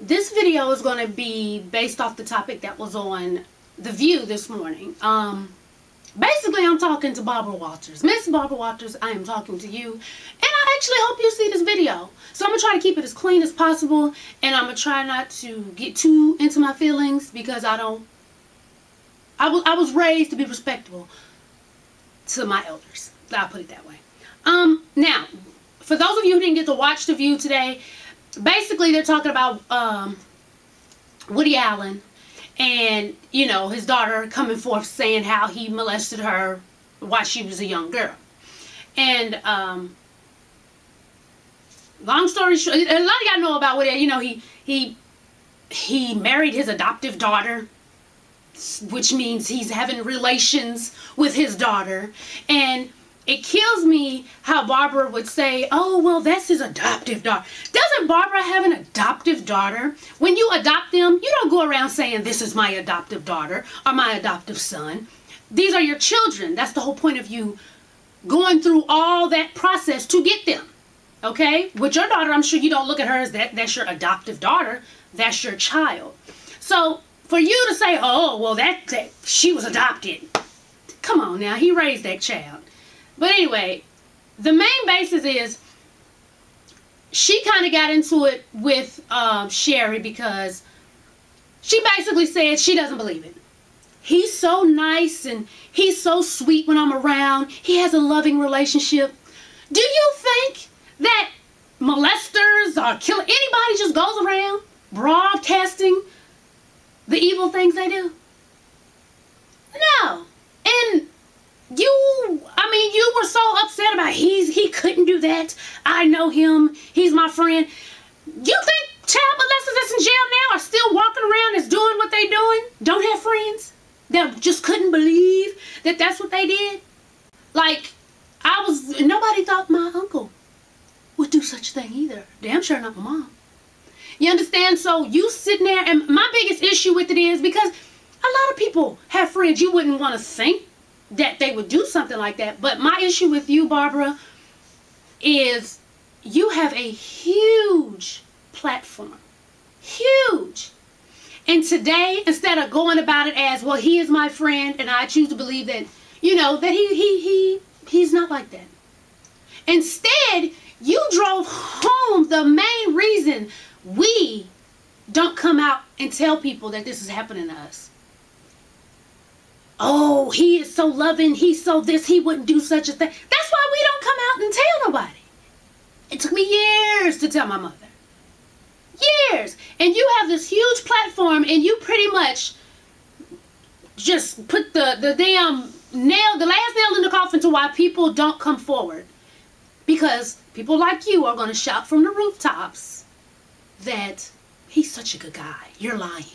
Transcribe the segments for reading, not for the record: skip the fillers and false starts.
This video is going to be based off the topic that was on The View this morning. Basically, I'm talking to Barbara Walters. Miss Barbara Walters, I am talking to you. And I actually hope you see this video. So I'm going to try to keep it as clean as possible. And I'm going to try not to get too into my feelings because I was raised to be respectful to my elders. I'll put it that way. Now, for those of you who didn't get to watch The View today, basically they're talking about Woody Allen and, you know, his daughter coming forth saying how he molested her while she was a young girl. And long story short, a lot of y'all know about Woody. You know, he married his adoptive daughter, which means he's having relations with his daughter. And it kills me how Barbara would say, oh, well, that's his adoptive daughter. Doesn't Barbara have an adoptive daughter? When you adopt them, you don't go around saying, this is my adoptive daughter or my adoptive son. These are your children. That's the whole point of you going through all that process to get them. Okay? With your daughter, I'm sure you don't look at her as that's your adoptive daughter. That's your child. So for you to say, oh, well, that she was adopted. Come on now. He raised that child. But anyway, the main basis is she kind of got into it with Sherry because she basically said she doesn't believe it. He's so nice and he's so sweet when I'm around. He has a loving relationship. Do you think that molesters or killing anybody just goes around broadcasting the evil things they do? No. And you were so upset about he couldn't do that. I know him. He's my friend. You think child molesters that's in jail now are still walking around as doing what they doing? Don't have friends that just couldn't believe that that's what they did? Like, nobody thought my uncle would do such a thing either. Damn sure not my mom. You understand? So you sitting there, and my biggest issue with it is because a lot of people have friends you wouldn't want to think that they would do something like that. But my issue with you, Barbara, is you have a huge platform. Huge. And today, instead of going about it as, well, he is my friend, and I choose to believe that, you know, that he's not like that. Instead, you drove home the main reason we don't come out and tell people that this is happening to us. Oh, he is so loving. He's so this. He wouldn't do such a thing. That's why we don't come out and tell nobody. It took me years to tell my mother. Years. And you have this huge platform and you pretty much just put the damn nail, the last nail in the coffin to why people don't come forward. Because people like you are going to shout from the rooftops that he's such a good guy. You're lying.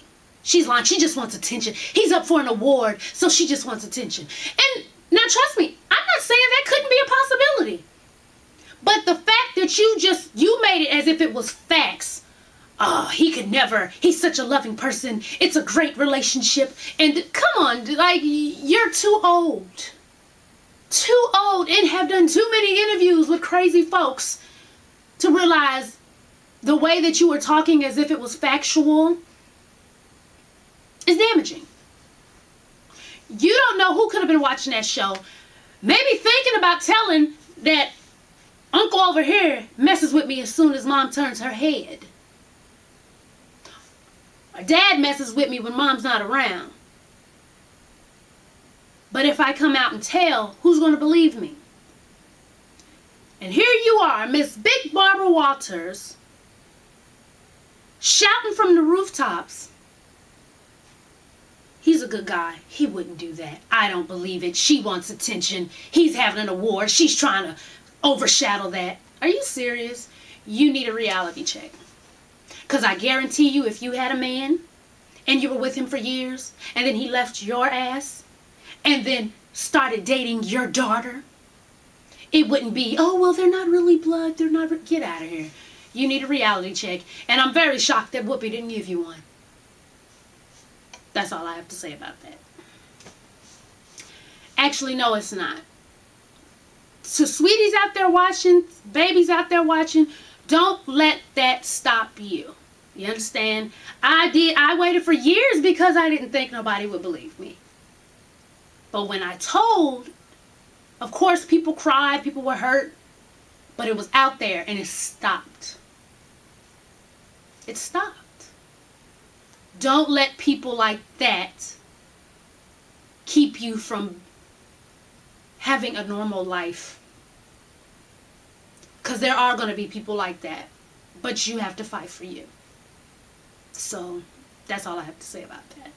She's lying. She just wants attention. He's up for an award, so she just wants attention. And now, trust me, I'm not saying that couldn't be a possibility. But the fact that you made it as if it was facts. Oh, he could never. He's such a loving person. It's a great relationship. And come on, like, you're too old. Too old and have done too many interviews with crazy folks to realize the way that you were talking as if it was factual is damaging. You don't know who could have been watching that show, maybe thinking about telling that uncle over here messes with me as soon as mom turns her head. Or dad messes with me when mom's not around. But if I come out and tell, who's going to believe me? And here you are, Miss Big Barbara Walters, shouting from the rooftops. He's a good guy. He wouldn't do that. I don't believe it. She wants attention. He's having an award. She's trying to overshadow that. Are you serious? You need a reality check. Because I guarantee you, if you had a man and you were with him for years and then he left your ass and then started dating your daughter, it wouldn't be, oh, well, they're not really blood. They're not. Get out of here. You need a reality check. And I'm very shocked that Whoopi didn't give you one. That's all I have to say about that. Actually, no, it's not. So sweeties out there watching, babies out there watching, don't let that stop you. You understand? I waited for years because I didn't think nobody would believe me. But when I told, of course people cried, people were hurt, but it was out there and it stopped. It stopped. Don't let people like that keep you from having a normal life. Because there are going to be people like that. But you have to fight for you. So, that's all I have to say about that.